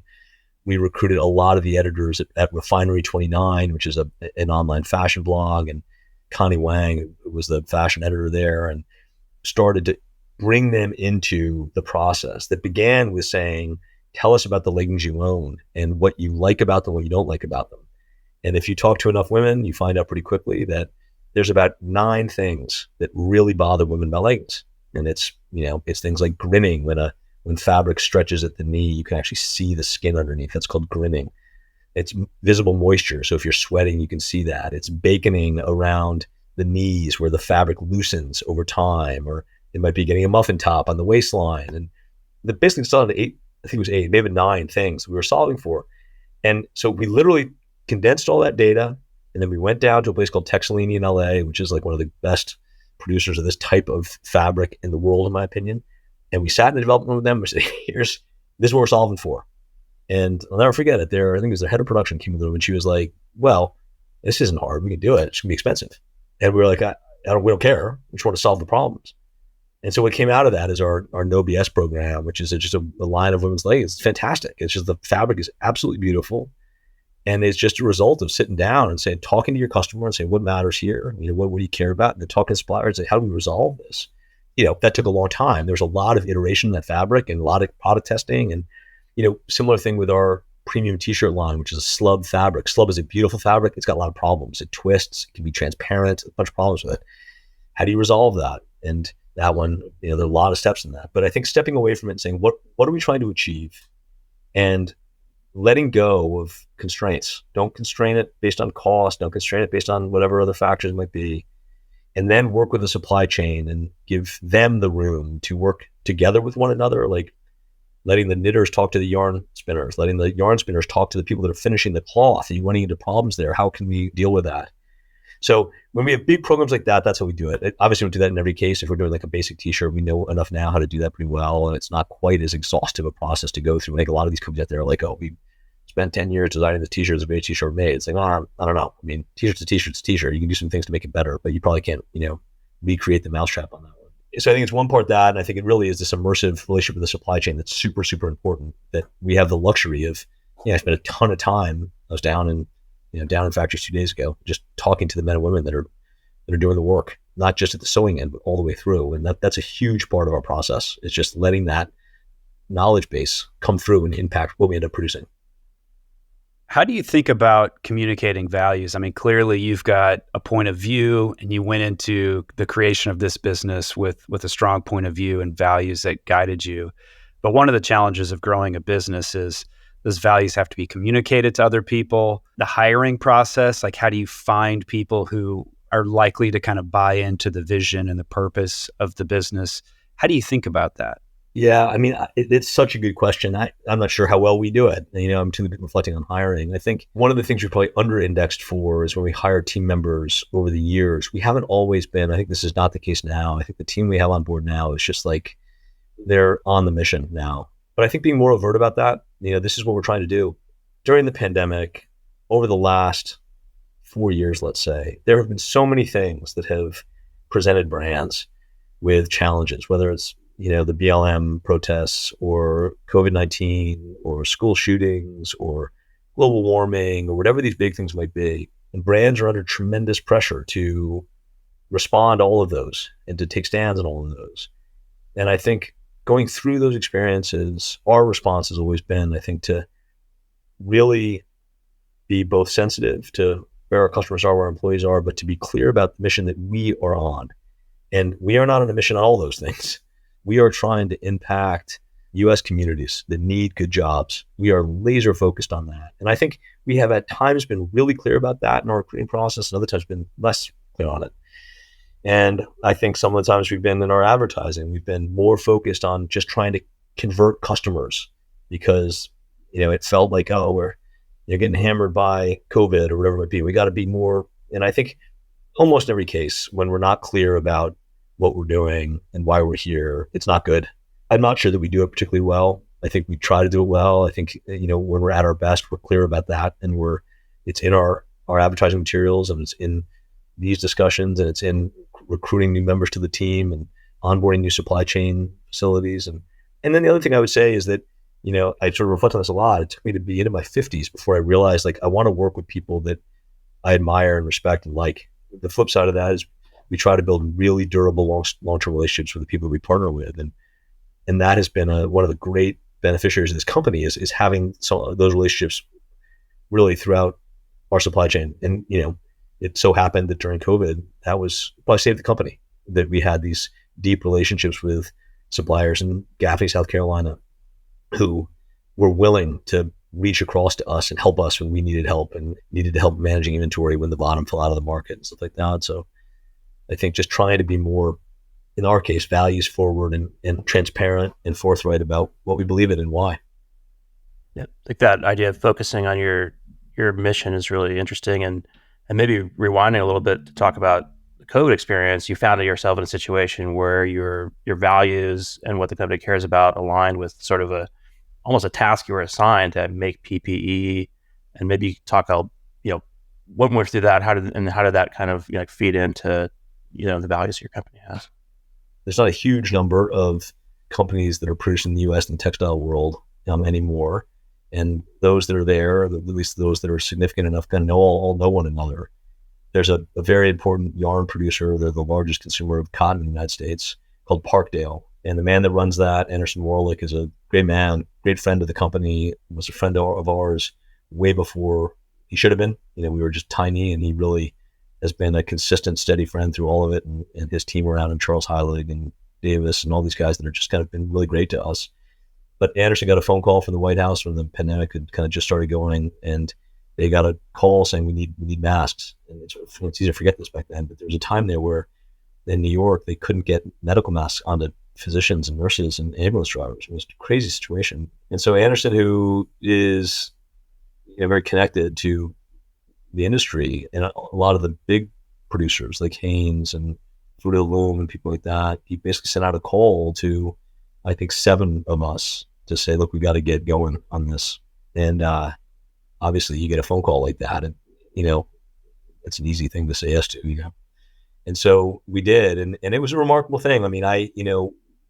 We recruited a lot of the editors at Refinery 29, which is an online fashion blog, and Connie Wang, who was the fashion editor there, and started to bring them into the process that began with saying, tell us about the leggings you own and what you like about them, what you don't like about them. And if you talk to enough women, you find out pretty quickly that there's about 9 things that really bother women about leggings. And it's things like grinning when fabric stretches at the knee, you can actually see the skin underneath. That's called grinning. It's visible moisture. So if you're sweating, you can see that. It's baconing around the knees where the fabric loosens over time, or it might be getting a muffin top on the waistline. And the basically started 8, I think it was 8, maybe 9 things we were solving for. And so we literally condensed all that data, and then we went down to a place called Texellini in LA, which is like one of the best producers of this type of fabric in the world, in my opinion. And we sat in the development room with them and said, this is what we're solving for. And I'll never forget it. I think it was the head of production came in the room, and she was like, well, this isn't hard. We can do it. It's going to be expensive. And we were like, we don't care. We just want to solve the problems. And so what came out of that is our No BS program, which is just a line of women's leggings. It's fantastic. It's just the fabric is absolutely beautiful. And it's just a result of sitting down and saying, talking to your customer and saying, what matters here? What do you care about? And then talking to suppliers and say, how do we resolve this? That took a long time. There was a lot of iteration in that fabric and a lot of product testing. And, similar thing with our premium t-shirt line, which is a slub fabric. Slub is a beautiful fabric. It's got a lot of problems. It twists, it can be transparent, a bunch of problems with it. How do you resolve that? And that one, there are a lot of steps in that. But I think stepping away from it and saying, what are we trying to achieve? And letting go of constraints. Don't constrain it based on cost. Don't constrain it based on whatever other factors might be. and then work with the supply chain and give them the room to work together with one another, like letting the knitters talk to the yarn spinners, letting the yarn spinners talk to the people that are finishing the cloth. Are you running into problems there? How can we deal with that? So when we have big programs like that, that's how we do it. Obviously, we don't do that in every case. If we're doing like a basic t-shirt, we know enough now how to do that pretty well. And it's not quite as exhaustive a process to go through. I think a lot of these companies out there are like, oh, we spent 10 years designing the t-shirt as a great t-shirt made. It's like, oh, I don't know. I mean, t-shirt's a t-shirt's a t-shirt. You can do some things to make it better, but you probably can't, recreate the mousetrap on that one. So I think it's one part that, and I think it really is this immersive relationship with the supply chain that's super, super important, that we have the luxury of, I spent a ton of time. I was down in factories 2 days ago, just talking to the men and women that are doing the work, not just at the sewing end, but all the way through. And that's a huge part of our process. It's just letting that knowledge base come through and impact what we end up producing. How do you think about communicating values? I mean, clearly you've got a point of view and you went into the creation of this business with a strong point of view and values that guided you. But one of the challenges of growing a business is those values have to be communicated to other people. The hiring process, like how do you find people who are likely to kind of buy into the vision and the purpose of the business? How do you think about that? Yeah, I mean, it's such a good question. I'm not sure how well we do it. I'm too reflecting on hiring. I think one of the things we probably under-indexed for is when we hire team members over the years. We haven't always been, I think this is not the case now. I think the team we have on board now is just like, they're on the mission now. But I think being more overt about that, this is what we're trying to do. During the pandemic, over the last 4 years, let's say, there have been so many things that have presented brands with challenges, whether it's the BLM protests or COVID-19 or school shootings or global warming or whatever these big things might be. And brands are under tremendous pressure to respond to all of those and to take stands on all of those. And I think going through those experiences, our response has always been, I think, to really be both sensitive to where our customers are, where our employees are, but to be clear about the mission that we are on. And we are not on a mission on all those things. We are trying to impact U.S. communities that need good jobs. We are laser focused on that. And I think we have at times been really clear about that in our recruiting process, and other times been less clear on it. And I think some of the times we've been in our advertising, we've been more focused on just trying to convert customers because, it felt like, oh, we're getting hammered by COVID or whatever it might be. We got to be more. And I think almost every case when we're not clear about what we're doing and why we're here, it's not good. I'm not sure that we do it particularly well. I think we try to do it well. I think, when we're at our best, we're clear about that, and it's in our advertising materials, and it's in these discussions, and it's in recruiting new members to the team and onboarding new supply chain facilities. And then the other thing I would say is that, I sort of reflect on this a lot. It took me to be into my 50s before I realized, like, I want to work with people that I admire and respect and like. The flip side of that is we try to build really durable long-term relationships with the people we partner with. And that has been one of the great beneficiaries of this company is having some of those relationships really throughout our supply chain. And, it so happened that during COVID, that was probably saved the company, that we had these deep relationships with suppliers in Gaffney, South Carolina, who were willing to reach across to us and help us when we needed help and needed to help managing inventory when the bottom fell out of the market and stuff like that. So I think just trying to be more, in our case, values forward and transparent and forthright about what we believe in and why. Yeah, I think that idea of focusing on your mission is really interesting. And maybe rewinding a little bit to talk about the COVID experience, you found yourself in a situation where your values and what the company cares about aligned with sort of almost a task you were assigned to make PPE. And maybe talk about, what went through that, how did that kind of feed into the values your company has? There's not a huge number of companies that are produced in the U.S. in the textile world anymore. And those that are there, at least those that are significant enough, kind of all know one another. There's a very important yarn producer. They're the largest consumer of cotton in the United States, called Parkdale. And the man that runs that, Anderson Warlick, is a great man, great friend of the company, was a friend of ours way before he should have been. We were just tiny, and he really has been a consistent, steady friend through all of it, and his team around, and Charles Heilig and Davis and all these guys that are just kind of been really great to us. But Anderson got a phone call from the White House when the pandemic had kind of just started going, and they got a call saying we need masks. And it's easy to forget this back then, but there was a time there where in New York, they couldn't get medical masks onto physicians and nurses and ambulance drivers. It was a crazy situation. And so Anderson, who is very connected to the industry and a lot of the big producers like Haynes and Fruit of the Loom and people like that, he basically sent out a call to, I think, 7 of us to say, look, we got to get going on this. And obviously you get a phone call like that, and, it's an easy thing to say yes to, And so we did, and it was a remarkable thing. I mean,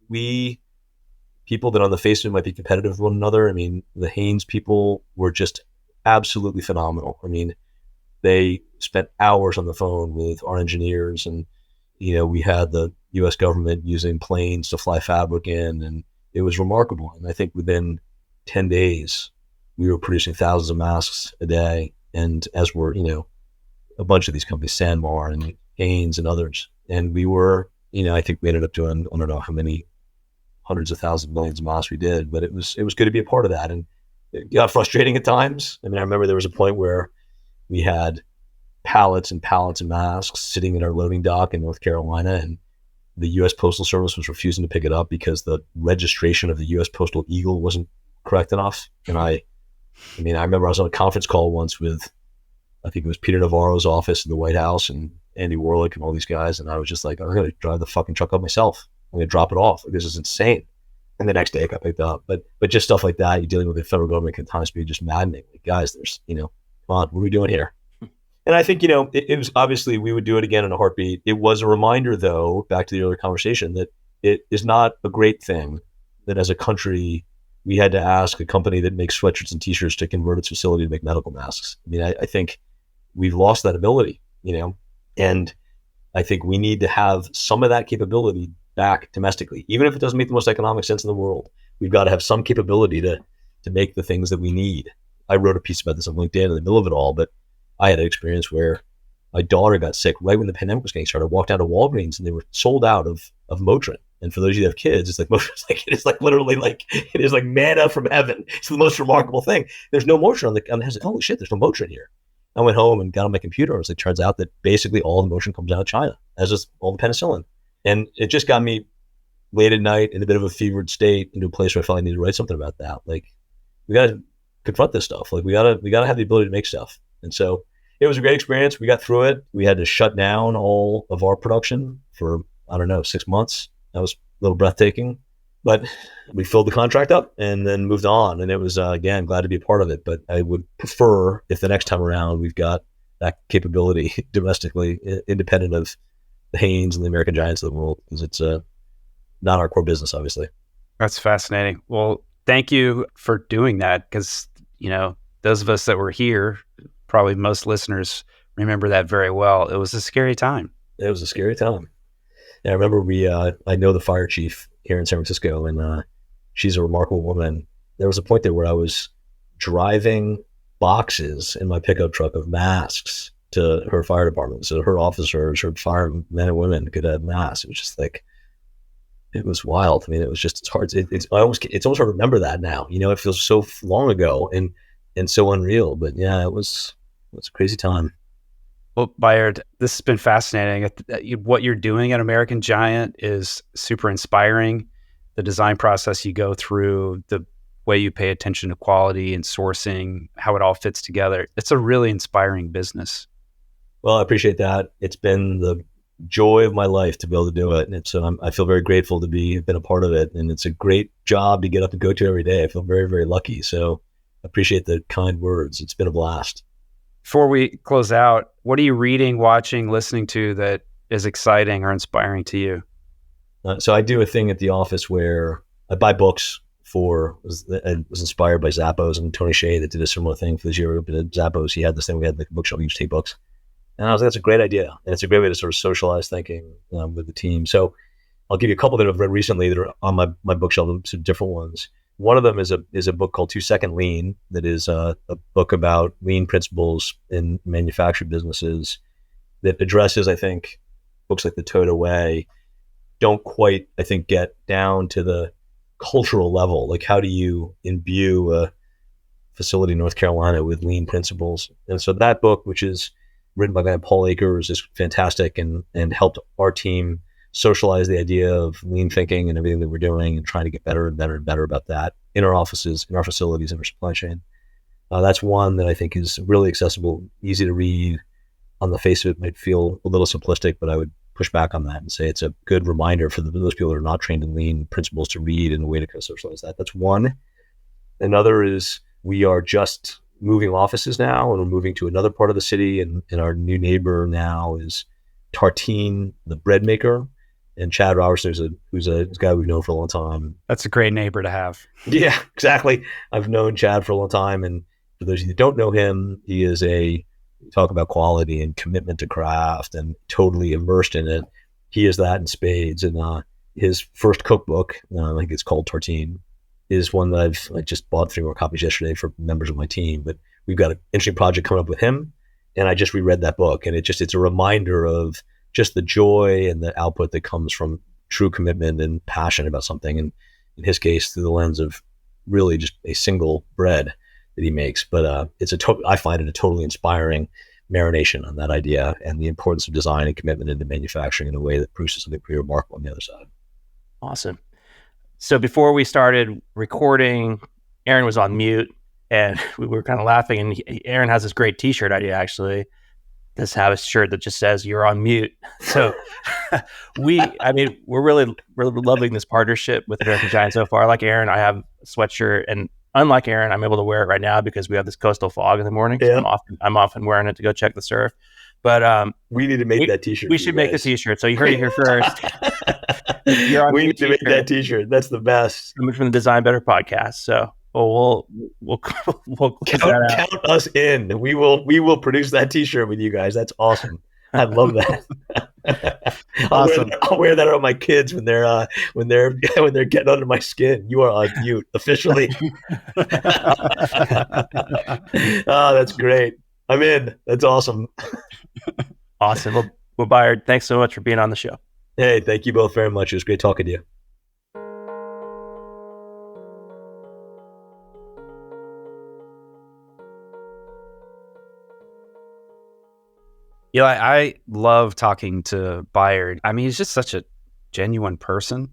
we, people that on the face of it might be competitive with one another. I mean, the Haynes people were just absolutely phenomenal. I mean, they spent hours on the phone with our engineers, and, we had the U.S. government using planes to fly fabric in, and it was remarkable. And I think within 10 days, we were producing thousands of masks a day. And as were, a bunch of these companies, Sanmar and Haynes and others. And we were, I think we ended up doing, I don't know how many hundreds of thousands, millions of masks we did, but it was good to be a part of that. And it got frustrating at times. I mean, I remember there was a point where we had pallets and pallets of masks sitting in our loading dock in North Carolina, and the U.S. Postal Service was refusing to pick it up because the registration of the U.S. Postal Eagle wasn't correct enough. And I remember I was on a conference call once with, I think it was Peter Navarro's office in the White House and Andy Warlick and all these guys. And I was just like, I'm going to drive the fucking truck up myself. I'm going to drop it off. Like, this is insane. And the next day it got picked up. But just stuff like that, you're dealing with the federal government can times be just maddening. Like, guys, there's, come on, what are we doing here? And I think, it was obviously we would do it again in a heartbeat. It was a reminder, though, back to the earlier conversation, that it is not a great thing that as a country, we had to ask a company that makes sweatshirts and t-shirts to convert its facility to make medical masks. I mean, I think we've lost that ability, and I think we need to have some of that capability back domestically. Even if it doesn't make the most economic sense in the world, we've got to have some capability to make the things that we need. I wrote a piece about this on LinkedIn in the middle of it all, but I had an experience where my daughter got sick right when the pandemic was getting started. I walked down to Walgreens and they were sold out of Motrin. And for those of you that have kids, it's like literally it is like manna from heaven. It's the most remarkable thing. There's no Motrin on the house. Like, holy shit, there's no Motrin here. I went home and got on my computer. It was like, turns out that basically all the Motrin comes out of China, as does all the penicillin. And it just got me late at night in a bit of a fevered state into a place where I felt I needed to write something about that. Like, we got to confront this stuff. Like, we got to have the ability to make stuff. And so it was a great experience. We got through it. We had to shut down all of our production for, 6 months. That was a little breathtaking, but we filled the contract up and then moved on. And it was, again, glad to be a part of it. But I would prefer if the next time around we've got that capability domestically, independent of the Haynes and the American Giants of the world, because it's not our core business, obviously. That's fascinating. Well, thank you for doing that, because, those of us that were here, probably most listeners remember that very well. It was a scary time. It was a scary time. And I remember I know the fire chief here in San Francisco, and she's a remarkable woman. There was a point there where I was driving boxes in my pickup truck of masks to her fire department. So her officers, her firemen and women could have masks. It was just like, it was wild. I mean, it was just, it's hard. It's almost hard to remember that now. It feels so long ago and so unreal. But yeah, it was a crazy time. Well, Bayard, this has been fascinating. What you're doing at American Giant is super inspiring. The design process you go through, the way you pay attention to quality and sourcing, how it all fits together. It's a really inspiring business. Well, I appreciate that. It's been the joy of my life to be able to do it. And so I feel very grateful to have been a part of it. And it's a great job to get up and go to every day. I feel very, very lucky. So I appreciate the kind words. It's been a blast. Before we close out, what are you reading, watching, listening to that is exciting or inspiring to you? So I do a thing at the office where I buy books I was inspired by Zappos and Tony Hsieh that did a similar thing for this year. But at Zappos, he had this thing, we had the bookshelf, you just take books. And I was like, that's a great idea. And it's a great way to sort of socialize thinking with the team. So I'll give you a couple that I've read recently that are on my bookshelf, some different ones. One of them is a book called 2 Second Lean, that is a book about lean principles in manufacturing businesses that addresses, I think, books like The Toyota Way don't quite, I think, get down to the cultural level. Like, how do you imbue a facility in North Carolina with lean principles? And so that book, which is written by a guy named Paul Akers, is fantastic and helped our team socialize the idea of lean thinking and everything that we're doing and trying to get better and better and better about that in our offices, in our facilities, in our supply chain. That's one that I think is really accessible, easy to read. On the face of it, might feel a little simplistic, but I would push back on that and say it's a good reminder for those people that are not trained in lean principles to read and a way to kind of socialize that. That's one. Another is we are just moving offices now, and we're moving to another part of the city, and our new neighbor now is Tartine, the bread maker. And Chad Robertson, who's a guy we've known for a long time. That's a great neighbor to have. Yeah, exactly. I've known Chad for a long time. And for those of you that don't know him, he is talk about quality and commitment to craft and totally immersed in it. He is that in spades. And his first cookbook, I think it's called Tartine, is one that I just bought 3 more copies yesterday for members of my team. But we've got an interesting project coming up with him. And I just reread that book. And it's a reminder of just the joy and the output that comes from true commitment and passion about something. And in his case, through the lens of really just a single bread that he makes. But I find it a totally inspiring marination on that idea and the importance of design and commitment into manufacturing in a way that produces something pretty remarkable on the other side. Awesome. So before we started recording, Aaron was on mute and we were kind of laughing, and Aaron has this great t-shirt idea, actually. Let's have a shirt that just says "You're on mute." So we're really loving this partnership with American Giant so far. Like Aaron, I have a sweatshirt, and unlike Aaron, I'm able to wear it right now because we have this coastal fog in the morning. Yeah. So I'm often wearing it to go check the surf. But we need to make that t-shirt. We should make the t-shirt. So you heard it here first. We need to make that t-shirt. That's the best. Coming from the Design Better podcast. So we'll count us in. We will produce that t-shirt with you guys. That's awesome. I love that. Awesome. I'll wear that on my kids when they're getting under my skin. You are on mute officially. Oh, that's great. I'm in. That's awesome. Awesome. Well, Bayard, thanks so much for being on the show. Hey, thank you both very much. It was great talking to you. Eli, I love talking to Bayard. I mean, he's just such a genuine person,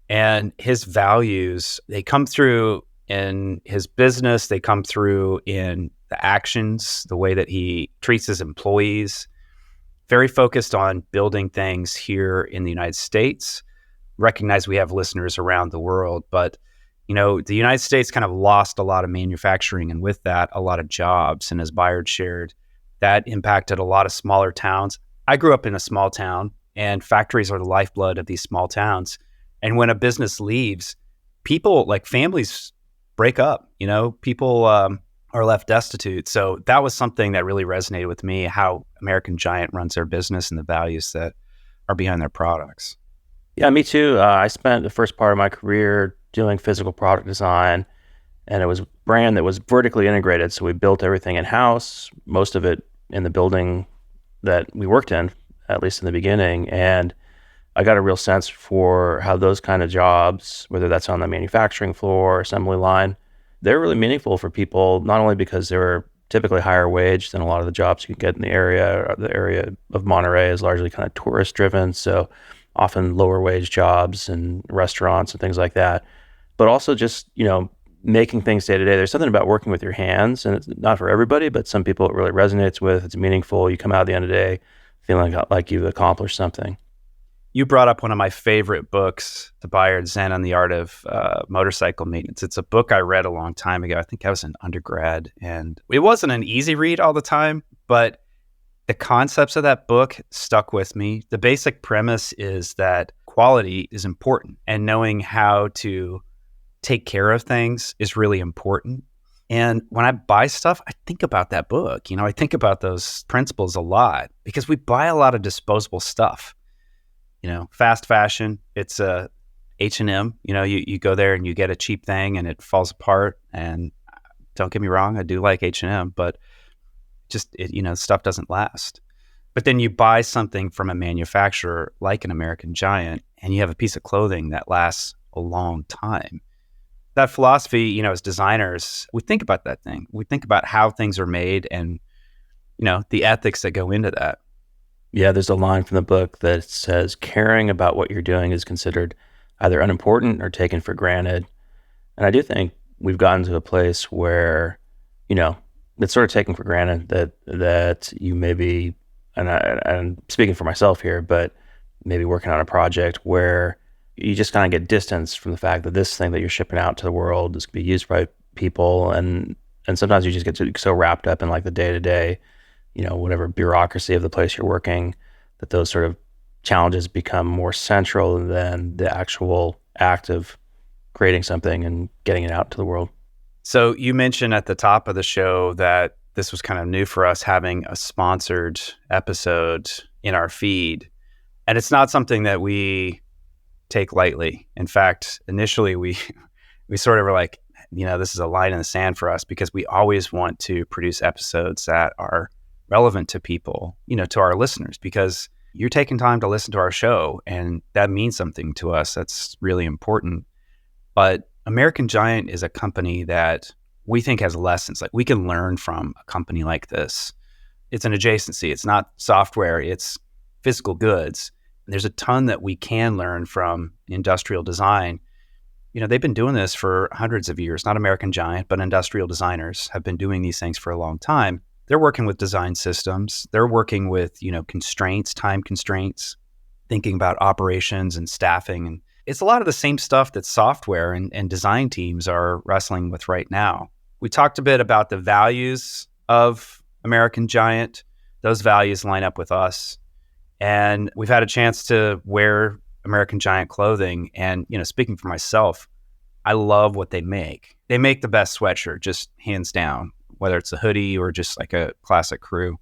and his values, they come through in his business. They come through in the actions, the way that he treats his employees. Very focused on building things here in the United States. Recognize we have listeners around the world, but the United States kind of lost a lot of manufacturing, and with that, a lot of jobs. And as Bayard shared, that impacted a lot of smaller towns. I grew up in a small town, and factories are the lifeblood of these small towns. And when a business leaves, people, like families, break up. People are left destitute. So that was something that really resonated with me, how American Giant runs their business and the values that are behind their products. Yeah, me too. I spent the first part of my career doing physical product design, and it was a brand that was vertically integrated. So we built everything in-house, most of it in the building that we worked in, at least in the beginning. And I got a real sense for how those kind of jobs, whether that's on the manufacturing floor, assembly line, they're really meaningful for people, not only because they were typically higher wage than a lot of the jobs you can get in the area. The area of Monterey is largely kind of tourist driven, so often lower wage jobs and restaurants and things like that. But also just, making things day to day. There's something about working with your hands, and it's not for everybody, but some people it really resonates with. It's meaningful. You come out at the end of the day feeling like you've accomplished something. You brought up one of my favorite books, the Bayard Zen on the Art of Motorcycle Maintenance. It's a book I read a long time ago. I think I was an undergrad, and it wasn't an easy read all the time, but the concepts of that book stuck with me. The basic premise is that quality is important, and knowing how to take care of things is really important. And when I buy stuff, I think about that book. I think about those principles a lot because we buy a lot of disposable stuff. Fast fashion, it's a H&M. You go there and you get a cheap thing and it falls apart. And don't get me wrong, I do like H&M, but just, stuff doesn't last. But then you buy something from a manufacturer like an American Giant, and you have a piece of clothing that lasts a long time. That philosophy, as designers, we think about that thing. We think about how things are made and the ethics that go into that. Yeah, there's a line from the book that says caring about what you're doing is considered either unimportant or taken for granted. And I do think we've gotten to a place where, it's sort of taken for granted that you may be, and I'm speaking for myself here, but maybe working on a project where you just kind of get distance from the fact that this thing that you're shipping out to the world is going to be used by people. And sometimes you just get so wrapped up in like the day-to-day, whatever bureaucracy of the place you're working, that those sort of challenges become more central than the actual act of creating something and getting it out to the world. So you mentioned at the top of the show that this was kind of new for us, having a sponsored episode in our feed. And it's not something that we take lightly. In fact, initially we sort of were like, this is a line in the sand for us, because we always want to produce episodes that are relevant to people, to our listeners, because you're taking time to listen to our show and that means something to us. That's really important. But American Giant is a company that we think has lessons. Like, we can learn from a company like this. It's an adjacency. It's not software. It's physical goods. And there's a ton that we can learn from industrial design. They've been doing this for hundreds of years. Not American Giant, but industrial designers have been doing these things for a long time. They're working with design systems. They're working with, constraints, time constraints, thinking about operations and staffing. And it's a lot of the same stuff that software and design teams are wrestling with right now. We talked a bit about the values of American Giant. Those values line up with us. And we've had a chance to wear American Giant clothing. And, speaking for myself, I love what they make. They make the best sweatshirt, just hands down, whether it's a hoodie or just like a classic crew.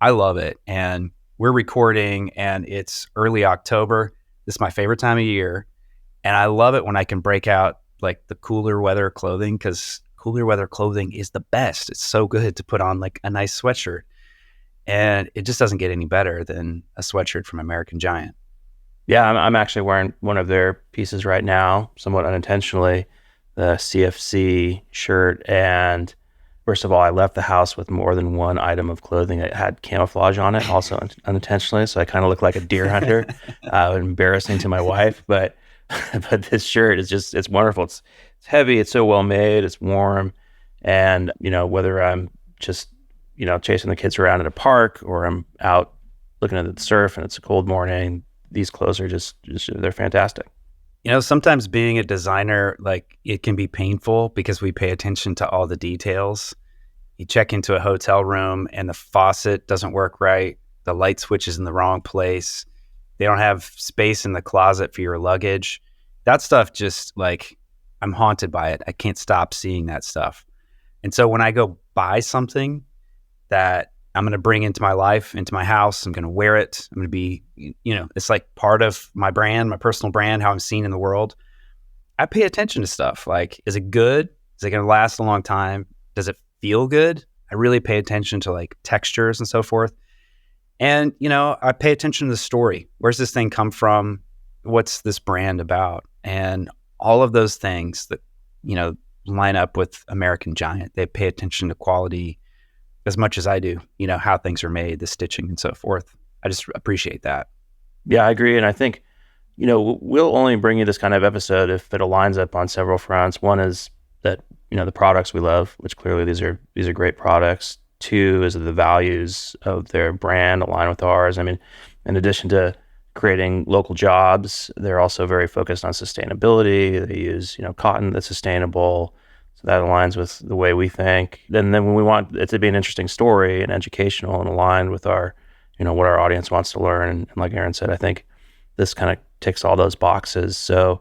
I love it. And we're recording and it's early October. This is my favorite time of year. And I love it when I can break out like the cooler weather clothing, because cooler weather clothing is the best. It's so good to put on like a nice sweatshirt. And it just doesn't get any better than a sweatshirt from American Giant. Yeah, I'm actually wearing one of their pieces right now, somewhat unintentionally, the CFC shirt. And first of all, I left the house with more than one item of clothing that had camouflage on it, also unintentionally. So I kind of look like a deer hunter, embarrassing to my wife. But this shirt is it's wonderful. It's heavy. It's so well made. It's warm. And, whether I'm just, chasing the kids around at a park or I'm out looking at the surf and it's a cold morning, these clothes are just they're fantastic. Sometimes being a designer, like, it can be painful because we pay attention to all the details. You check into a hotel room and the faucet doesn't work right. The light switch is in the wrong place. They don't have space in the closet for your luggage. That stuff just, like, I'm haunted by it. I can't stop seeing that stuff. And so when I go buy something that I'm going to bring into my life, into my house, I'm going to wear it, I'm going to be, it's like part of my brand, my personal brand, how I'm seen in the world. I pay attention to stuff like, is it good? Is it going to last a long time? Does it feel good? I really pay attention to like textures and so forth. And, I pay attention to the story. Where's this thing come from? What's this brand about? And all of those things that, line up with American Giant. They pay attention to quality as much as I do, how things are made, the stitching and so forth. I just appreciate that. Yeah, I agree. And I think, we'll only bring you this kind of episode if it aligns up on several fronts. One is that, the products we love, which clearly these are great products. Two is that the values of their brand align with ours. I mean, in addition to creating local jobs, they're also very focused on sustainability. They use, cotton that's sustainable. So that aligns with the way we think. Then when we want it to be an interesting story and educational and aligned with our, what our audience wants to learn. And like Aaron said, I think this kind of ticks all those boxes. So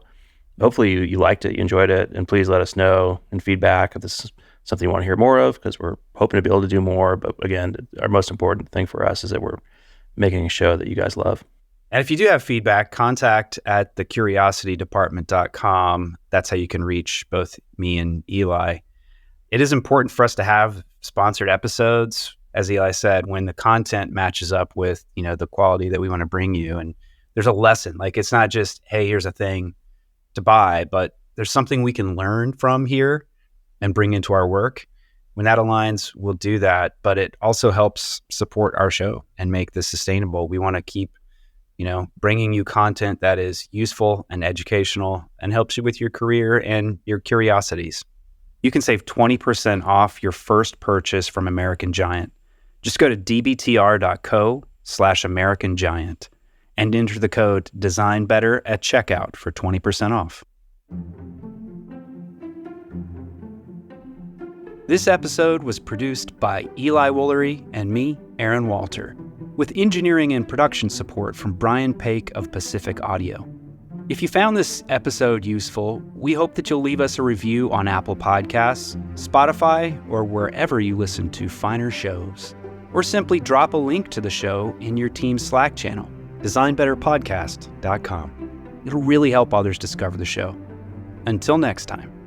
hopefully you liked it, you enjoyed it, and please let us know in feedback if this is something you want to hear more of, because we're hoping to be able to do more. But again, our most important thing for us is that we're making a show that you guys love. And if you do have feedback, contact at thecuriositydepartment.com. That's how you can reach both me and Eli. It is important for us to have sponsored episodes, as Eli said, when the content matches up with, the quality that we want to bring you. And there's a lesson. Like, it's not just, hey, here's a thing to buy, but there's something we can learn from here and bring into our work. When that aligns, we'll do that. But it also helps support our show and make this sustainable. We want to keep, bringing you content that is useful and educational and helps you with your career and your curiosities. You can save 20% off your first purchase from American Giant. Just go to dbtr.co/American Giant and enter the code DESIGNBETTER at checkout for 20% off. This episode was produced by Eli Woolery and me, Aaron Walter, with engineering and production support from Brian Paik of Pacific Audio. If you found this episode useful, we hope that you'll leave us a review on Apple Podcasts, Spotify, or wherever you listen to finer shows. Or simply drop a link to the show in your team's Slack channel, designbetterpodcast.com. It'll really help others discover the show. Until next time.